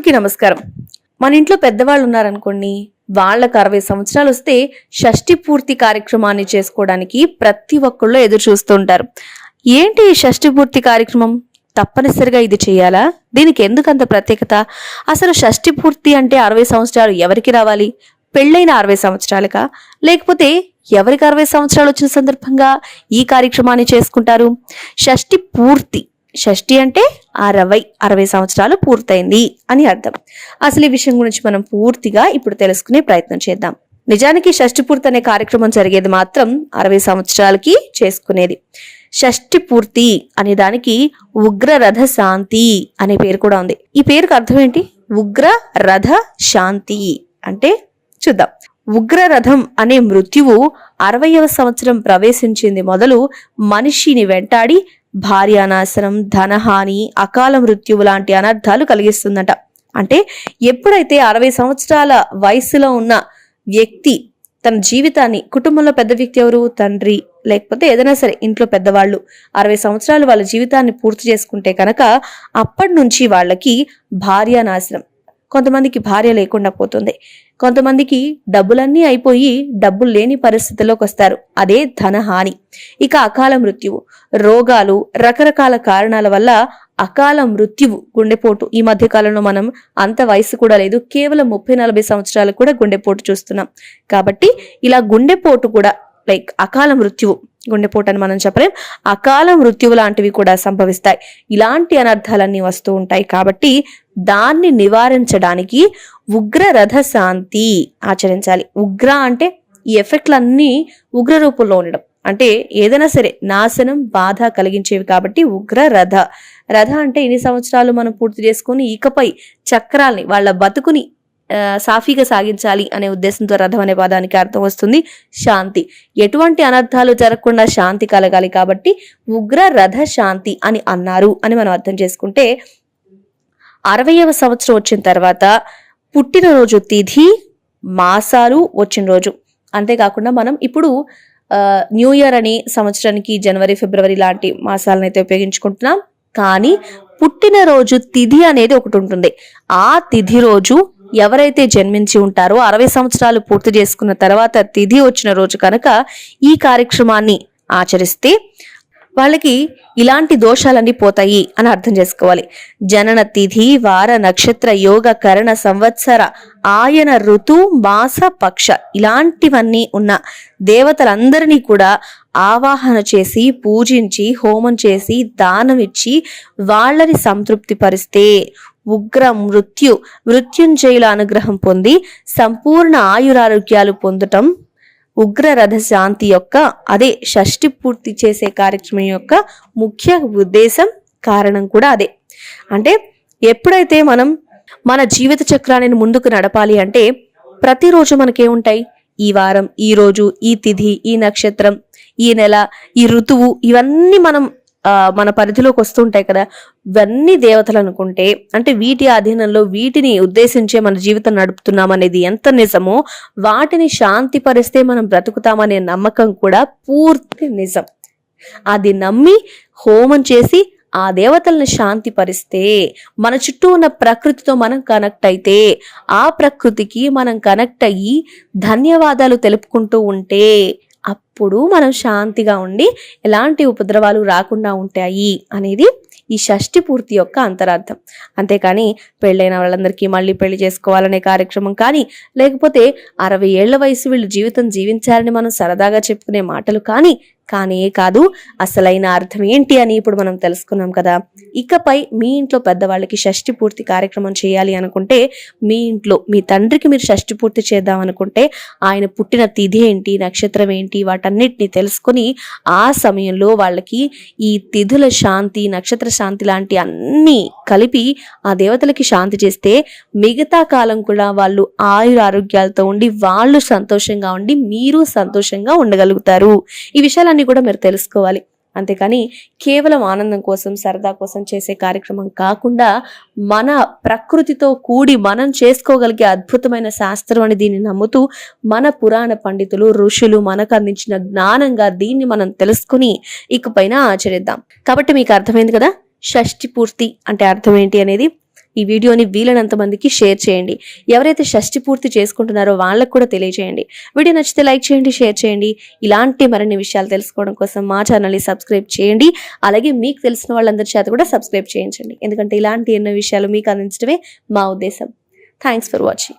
అందరికీ నమస్కారం. మన ఇంట్లో పెద్దవాళ్ళు ఉన్నారనుకోండి, వాళ్ళకు 60 సంవత్సరాలు వస్తే షష్ఠి పూర్తి కార్యక్రమాన్ని చేసుకోవడానికి ప్రతి ఒక్కళ్ళు ఎదురు చూస్తూ ఉంటారు. ఏంటి ఈ షష్ఠి పూర్తి కార్యక్రమం? తప్పనిసరిగా ఇది చేయాలా? దీనికి ఎందుకంత ప్రత్యేకత? అసలు షష్ఠి పూర్తి అంటే 60 సంవత్సరాలు ఎవరికి రావాలి? పెళ్ళైన 60 సంవత్సరాలకా? లేకపోతే ఎవరికి 60 సంవత్సరాలు వచ్చిన సందర్భంగా ఈ కార్యక్రమాన్ని చేసుకుంటారు? షష్ఠి పూర్తి, షష్ఠి అంటే 60 సంవత్సరాలు పూర్తయింది అని అర్థం. అసలు ఈ విషయం గురించి మనం పూర్తిగా ఇప్పుడు తెలుసుకునే ప్రయత్నం చేద్దాం. నిజానికి షష్ఠి పూర్తి అనే కార్యక్రమం జరిగేది మాత్రం 60 సంవత్సరాలకి చేసుకునేది. షష్ఠి పూర్తి అనే దానికి ఉగ్ర రథ శాంతి అనే పేరు కూడా ఉంది. ఈ పేరుకు అర్థం ఏంటి? ఉగ్ర రథ శాంతి అంటే చూద్దాం. ఉగ్రరథం అనే మృత్యువు 60వ సంవత్సరం ప్రవేశించింది మొదలు మనిషిని వెంటాడి భార్యానాశనం, ధనహాని, అకాల మృత్యువు లాంటి అనర్థాలు కలిగిస్తుందట. అంటే ఎప్పుడైతే 60 సంవత్సరాల వయసులో ఉన్న వ్యక్తి తన జీవితాన్ని, కుటుంబంలో పెద్ద వ్యక్తి ఎవరు? తండ్రి, లేకపోతే ఏదైనా సరే ఇంట్లో పెద్దవాళ్ళు 60 సంవత్సరాలు వాళ్ళ జీవితాన్ని పూర్తి చేసుకుంటే కనుక అప్పటి నుంచి వాళ్ళకి భార్యానాశనం, కొంతమందికి భార్య లేకుండా పోతుంది, కొంతమందికి డబ్బులన్నీ అయిపోయి డబ్బులు లేని పరిస్థితిలోకి వస్తారు, అదే ధనహాని. ఇక అకాల మృత్యువు, రోగాలు, రకరకాల కారణాల వల్ల అకాల మృత్యువు, గుండెపోటు. ఈ మధ్య కాలంలో మనం అంత వయసు కూడా లేదు, కేవలం 30-40 సంవత్సరాలు కూడా గుండెపోటు చూస్తున్నాం. కాబట్టి ఇలా గుండెపోటు కూడా లైక్ అకాల మృత్యువు, గుండెపోటు అని మనం చెప్పలేం, అకాల మృత్యువు లాంటివి కూడా సంభవిస్తాయి. ఇలాంటి అనర్థాలన్నీ వస్తూ ఉంటాయి. కాబట్టి దాన్ని నివారించడానికి ఉగ్ర రథ శాంతి ఆచరించాలి. ఉగ్ర అంటే ఈ ఎఫెక్ట్లన్నీ ఉగ్ర రూపంలో ఉండడం, అంటే ఏదైనా సరే నాశనం, బాధ కలిగించేవి. కాబట్టి ఉగ్ర రథ. రథ అంటే ఇన్ని సంవత్సరాలు మనం పూర్తి చేసుకుని ఇకపై చక్రాల్ని, వాళ్ళ బతుకుని సాఫీగా సాగించాలి అనే ఉద్దేశంతో రథం అనే పదానికి అర్థం వస్తుంది శాంతి. ఎటువంటి అనర్థాలు జరగకుండా శాంతి కలగాలి కాబట్టి ఉగ్ర రథ శాంతి అని అన్నారు అని మనం అర్థం చేసుకుంటే, 60వ సంవత్సరం వచ్చిన తర్వాత పుట్టినరోజు తిథి, మాసాలు వచ్చిన రోజు, అంతేకాకుండా మనం ఇప్పుడు న్యూ ఇయర్ అని సంవత్సరానికి జనవరి, ఫిబ్రవరి లాంటి మాసాలను అయితే ఉపయోగించుకుంటున్నాం. కానీ పుట్టినరోజు తిథి అనేది ఒకటి ఉంటుంది. ఆ తిథి రోజు ఎవరైతే జన్మించి ఉంటారో 60 సంవత్సరాలు పూర్తి చేసుకున్న తర్వాత తిథి వచ్చిన రోజు కనుక ఈ కార్యక్రమాన్ని ఆచరిస్తే వాళ్ళకి ఇలాంటి దోషాలన్నీ పోతాయి అని అర్థం చేసుకోవాలి. జనన తిథి, వార, నక్షత్ర, యోగ, కరణ, సంవత్సర, ఆయన, ఋతు, మాస, పక్ష ఇలాంటివన్నీ ఉన్న దేవతలందరినీ కూడా ఆవాహన చేసి, పూజించి, హోమం చేసి, దానం ఇచ్చి వాళ్ళని సంతృప్తి పరిస్తే ఉగ్ర మృత్యుంజయుల అనుగ్రహం పొంది సంపూర్ణ ఆయురారోగ్యాలు పొందటం ఉగ్ర రథ శాంతి యొక్క, అదే షష్ఠి పూర్తి చేసే కార్యక్రమం యొక్క ముఖ్య ఉద్దేశం, కారణం కూడా అదే. అంటే ఎప్పుడైతే మనం మన జీవిత చక్రాన్ని ముందుకు నడపాలి అంటే ప్రతిరోజు మనకేముంటాయి? ఈ వారం, ఈ రోజు, ఈ తిథి, ఈ నక్షత్రం, ఈ నెల, ఈ ఋతువు, ఇవన్నీ మన పరిధిలోకి వస్తుంటాయి కదా. ఇవన్నీ దేవతలు అనుకుంటే, అంటే వీటి ఆధీనంలో, వీటిని ఉద్దేశించే మన జీవితం నడుపుతున్నాం అనేది ఎంత నిజమో, వాటిని శాంతి పరిస్తే మనం బ్రతుకుతామనే నమ్మకం కూడా పూర్తి నిజం. అది నమ్మి హోమం చేసి ఆ దేవతలను శాంతి పరిస్తే, మన చుట్టూ ఉన్న ప్రకృతితో మనం కనెక్ట్ అయితే, ఆ ప్రకృతికి మనం కనెక్ట్ అయ్యి ధన్యవాదాలు తెలుపుకుంటూ ఉంటే అప్పుడు మనం శాంతిగా ఉండి ఎలాంటి ఉపద్రవాలు రాకుండా ఉంటాయి అనేది ఈ షష్ఠి పూర్తి యొక్క అంతరార్థం. అంతేకాని పెళ్ళైన వాళ్ళందరికీ మళ్ళీ పెళ్లి చేసుకోవాలనే కార్యక్రమం కానీ, లేకపోతే 60 ఏళ్ల వయసు వీళ్ళు జీవితం జీవించాలని మనం సరదాగా చెప్పుకునే మాటలు కానే కాదు. అసలైన అర్థం ఏంటి అని ఇప్పుడు మనం తెలుసుకున్నాం కదా. ఇకపై మీ ఇంట్లో పెద్దవాళ్ళకి షష్ఠి పూర్తి కార్యక్రమం చేయాలి అనుకుంటే, మీ ఇంట్లో మీ తండ్రికి మీరు షష్ఠి పూర్తి చేద్దాం అనుకుంటే, ఆయన పుట్టిన తిథి ఏంటి, నక్షత్రం ఏంటి, వాటన్నిటిని తెలుసుకుని ఆ సమయంలో వాళ్ళకి ఈ తిథుల శాంతి, నక్షత్ర శాంతి లాంటి అన్ని కలిపి ఆ దేవతలకి శాంతి చేస్తే మిగతా కాలం కూడా వాళ్ళు ఆయురారోగ్యాలతో ఉండి, వాళ్ళు సంతోషంగా ఉండి, మీరు సంతోషంగా ఉండగలుగుతారు. ఈ విషయాలన్నీ కూడా మీరు తెలుసుకోవాలి. అంతేకాని కేవలం ఆనందం కోసం, సరదా కోసం చేసే కార్యక్రమం కాకుండా, మన ప్రకృతితో కూడి మనం చేసుకోగలిగే అద్భుతమైన శాస్త్రం అని దీన్ని నమ్ముతూ మన పురాణ పండితులు, ఋషులు మనకు అందించిన జ్ఞానంగా దీన్ని మనం తెలుసుకుని ఇకపైన ఆచరిద్దాం. కాబట్టి మీకు అర్థమైంది కదా షష్ఠి పూర్తి అంటే అర్థం ఏంటి అనేది. ఈ వీడియోని వీలైనంత మందికి షేర్ చేయండి. ఎవరైతే షష్టి పూర్తి చేసుకుంటున్నారో వాళ్ళకు కూడా తెలియజేయండి. వీడియో నచ్చితే లైక్ చేయండి, షేర్ చేయండి. ఇలాంటి మరిన్ని విషయాలు తెలుసుకోవడం కోసం మా ఛానల్ని సబ్స్క్రైబ్ చేయండి. అలాగే మీకు తెలిసిన వాళ్ళందరి చేత కూడా సబ్స్క్రైబ్ చేయించండి. ఎందుకంటే ఇలాంటి ఎన్నో విషయాలు మీకు అందించడమే మా ఉద్దేశం. Thanks for watching.